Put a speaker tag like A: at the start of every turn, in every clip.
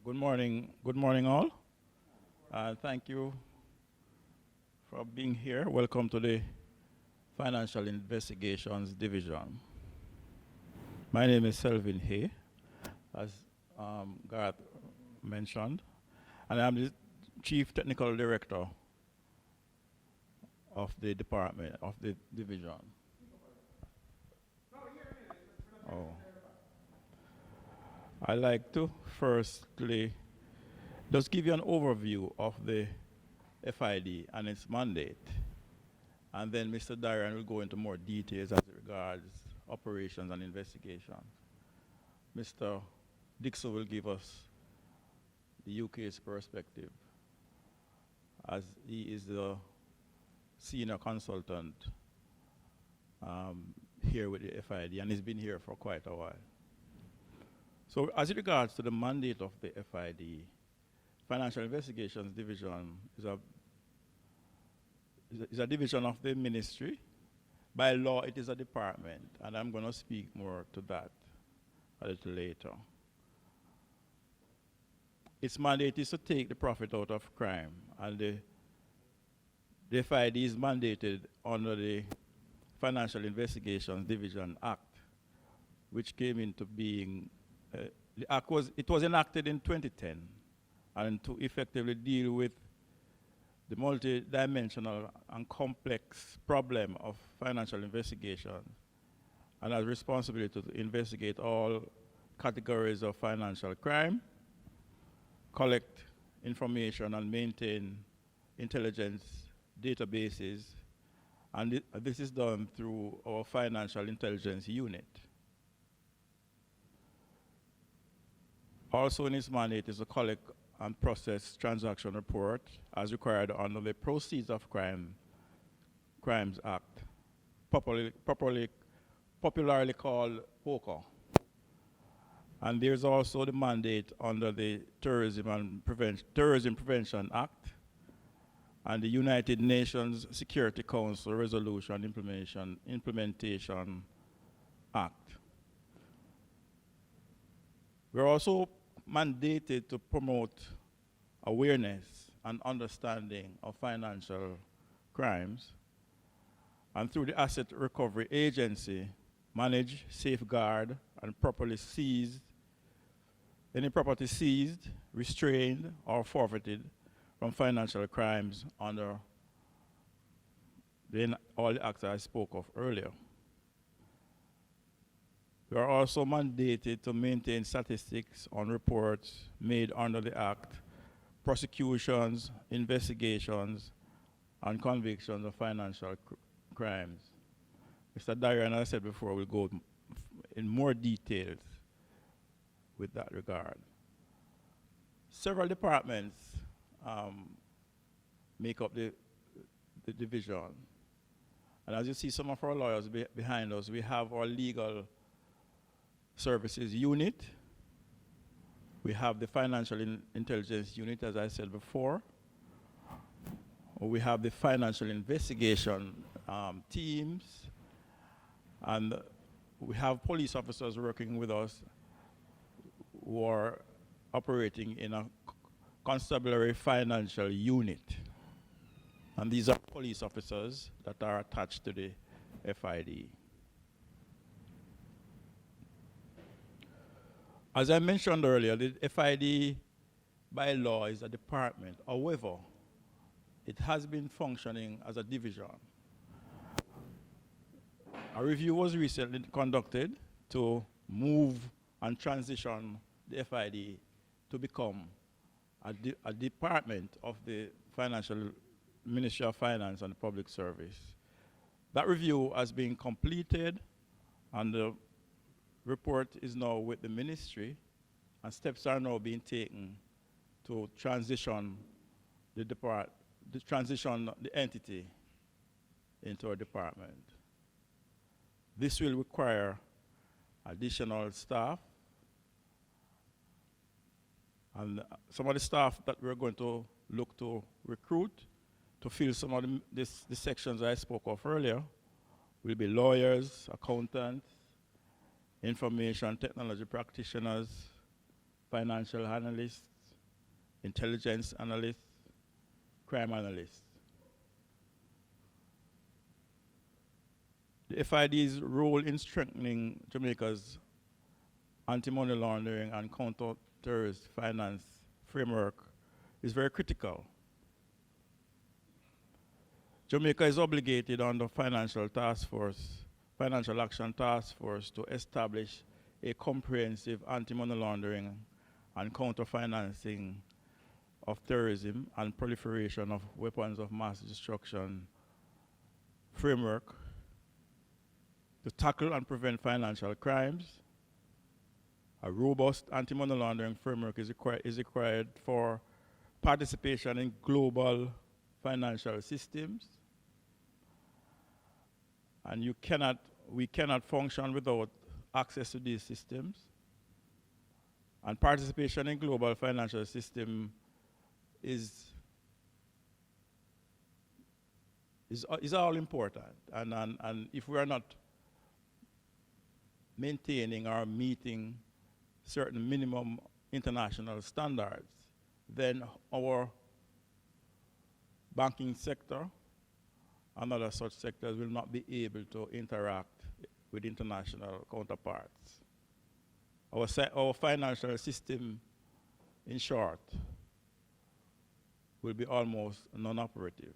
A: Good morning all. Thank you for being here. Welcome to the Financial Investigations Division. My name is Selvin Hay, as Gareth mentioned, and I'm the Chief Technical Director of the department, of the division. Oh. I'd like to firstly just give you an overview of the FID and its mandate. And then Mr. Darian will go into more details as regards operations and investigation. Mr. Dixon will give us the UK's perspective, as he is the senior consultant here with the FID, and he's been here for quite a while. So as regards to the mandate of the FID, Financial Investigations Division is a division of the ministry. By law, it is a department, and I'm going to speak more to that a little later. Its mandate is to take the profit out of crime, and the FID is mandated under the Financial Investigations Division Act, which came into being. The act was enacted in 2010, and to effectively deal with the multi-dimensional and complex problem of financial investigation, and has responsibility to investigate all categories of financial crime, collect information and maintain intelligence databases, and this is done through our Financial Intelligence Unit. Also in its mandate is to collect and process transaction report as required under the Proceeds of Crimes Act, popularly called POCA. And there's also the mandate under the Terrorism Prevention Act and the United Nations Security Council Resolution Implementation Act. We're also mandated to promote awareness and understanding of financial crimes, and through the Asset Recovery Agency, manage, safeguard, and properly seize any property seized, restrained, or forfeited from financial crimes under all the acts I spoke of earlier. We are also mandated to maintain statistics on reports made under the Act, prosecutions, investigations, and convictions of financial crimes. Mr. Darian, as I said before, will go in more details with that regard. Several departments make up the division. And as you see, some of our lawyers behind us, we have our legal services unit. We have the Financial Intelligence Unit, as I said before. We have the Financial Investigation teams. And we have police officers working with us who are operating in a constabulary financial unit. And these are police officers that are attached to the FID. As I mentioned earlier, the FID by law is a department. However, it has been functioning as a division. A review was recently conducted to move and transition the FID to become a department of the Ministry of Finance and Public Service. That review has been completed, and the report is now with the ministry, and steps are now being taken to transition the entity into a department. This will require additional staff, and some of the staff that we're going to look to recruit to fill some of the sections I spoke of earlier will be lawyers, accountants, information technology practitioners, financial analysts, intelligence analysts, crime analysts. The FID's role in strengthening Jamaica's anti-money laundering and counter-terrorist finance framework is very critical. Jamaica is obligated under Financial Action Task Force to establish a comprehensive anti-money laundering and counter-financing of terrorism and proliferation of weapons of mass destruction framework to tackle and prevent financial crimes. A robust anti-money laundering framework is required for participation in global financial systems. And we cannot function without access to these systems. And participation in global financial system is all important. And if we are not maintaining or meeting certain minimum international standards, then our banking sector and other such sectors will not be able to interact with international counterparts. Our financial system, in short, will be almost non-operative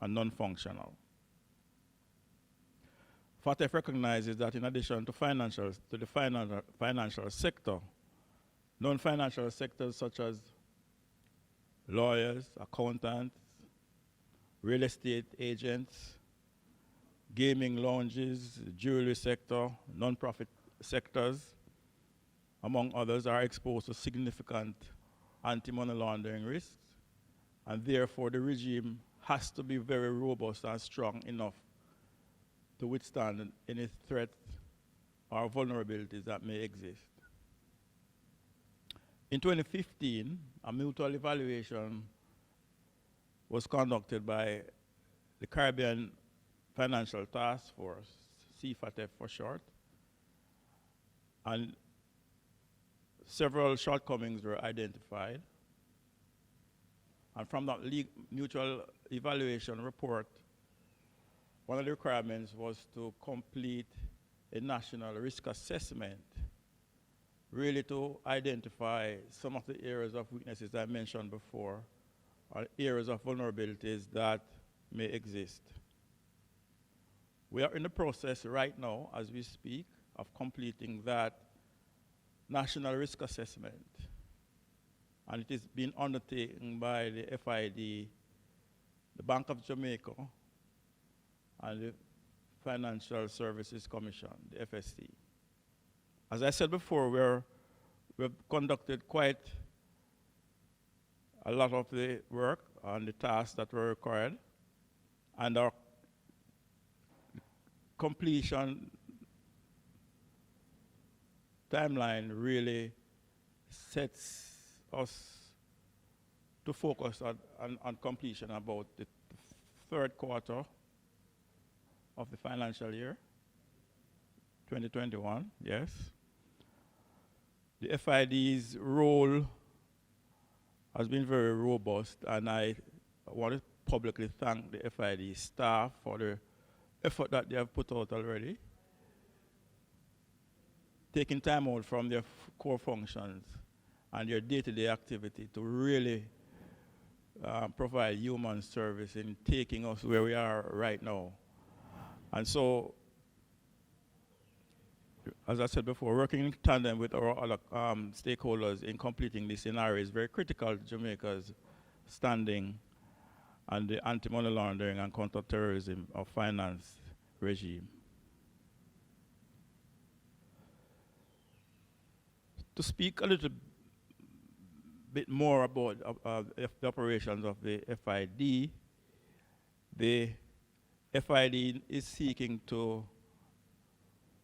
A: and non-functional. FATF recognizes that in addition to the financial sector, non-financial sectors such as lawyers, accountants, real estate agents, gaming lounges, jewelry sector, non-profit sectors, among others, are exposed to significant anti-money laundering risks, and therefore the regime has to be very robust and strong enough to withstand any threats or vulnerabilities that may exist. In 2015, a mutual evaluation was conducted by the Caribbean Financial Task Force, CFATF for short, and several shortcomings were identified. And from that mutual evaluation report, one of the requirements was to complete a national risk assessment, really to identify some of the areas of weaknesses I mentioned before, or areas of vulnerabilities that may exist. We are in the process right now, as we speak, of completing that national risk assessment. And it is being undertaken by the FID, the Bank of Jamaica, and the Financial Services Commission, the FSC. As I said before, we've conducted quite a lot of the work on the tasks that were required, and our completion timeline really sets us to focus on completion about the third quarter of the financial year, 2021, yes. The FID's role has been very robust, and I want to publicly thank the FID staff for the effort that they have put out already, taking time out from their core functions and their day-to-day activity to really provide human service in taking us where we are right now. And so, as I said before, working in tandem with our other stakeholders in completing this scenario is very critical to Jamaica's standing and the anti-money laundering and counter-terrorism of finance regime. To speak a little bit more about the operations of the FID, the FID is seeking to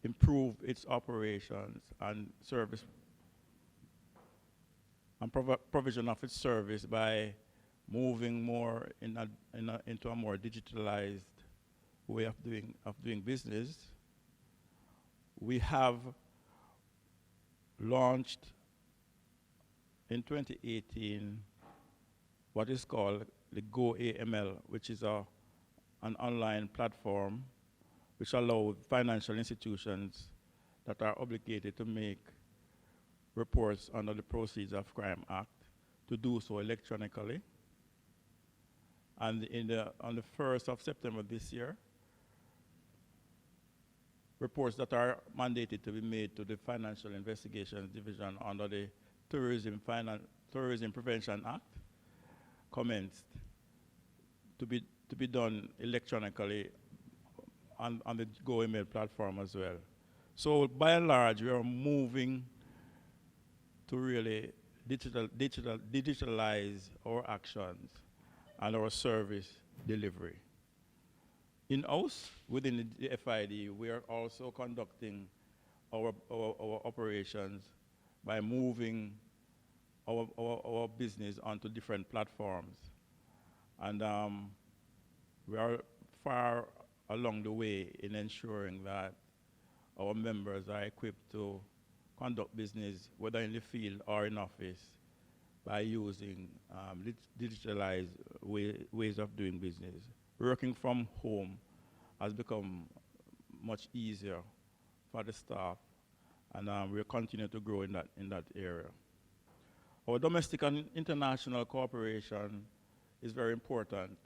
A: improve its operations and service and provision of its service by moving more into a more digitalized way of doing business. We have launched in 2018 what is called the Go AML, which is an online platform which allows financial institutions that are obligated to make reports under the Proceeds of Crime Act to do so electronically. And on the 1st of September this year, reports that are mandated to be made to the Financial Investigations Division under the Terrorism Prevention Act commenced to be done electronically on the GoEmail platform as well. So by and large, we are moving to really digitalize our actions and our service delivery. In-house, within the FID, we are also conducting our operations by moving our business onto different platforms. And we are far along the way in ensuring that our members are equipped to conduct business, whether in the field or in office, by using digitalized ways of doing business. Working from home has become much easier for the staff, and we'll continue to grow in that area. Our domestic and international cooperation is very important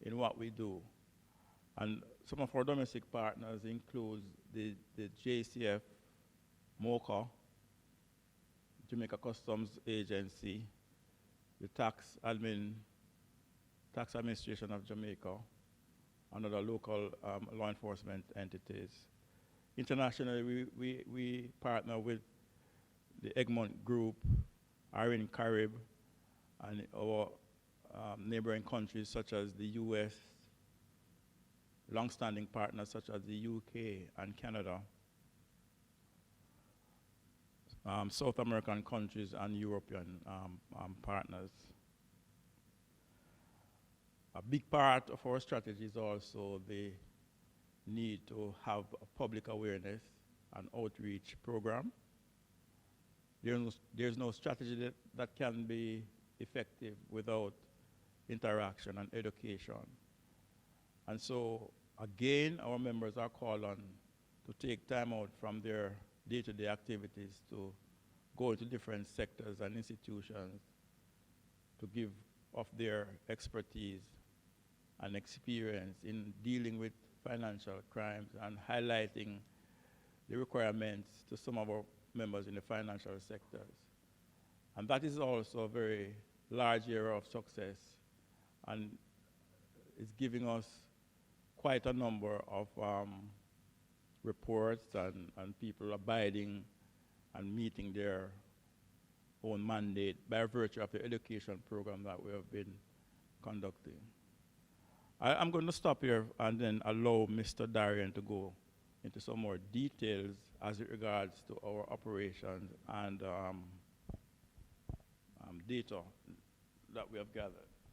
A: in what we do. And some of our domestic partners include the JCF, MOCA, Jamaica Customs Agency, the Tax Administration of Jamaica, and other local law enforcement entities. Internationally, we partner with the Egmont Group, Iron Carib, and our neighboring countries such as the US, long-standing partners such as the UK and Canada, South American countries and European partners. A big part of our strategy is also the need to have a public awareness and outreach program. There's no strategy that can be effective without interaction and education. And so, again, our members are called on to take time out from their day-to-day activities to go into different sectors and institutions to give of their expertise and experience in dealing with financial crimes and highlighting the requirements to some of our members in the financial sectors. And that is also a very large area of success, and it's giving us quite a number of reports and people abiding and meeting their own mandate by virtue of the education program that we have been conducting. I'm going to stop here and then allow Mr. Darian to go into some more details as it regards to our operations and data that we have gathered.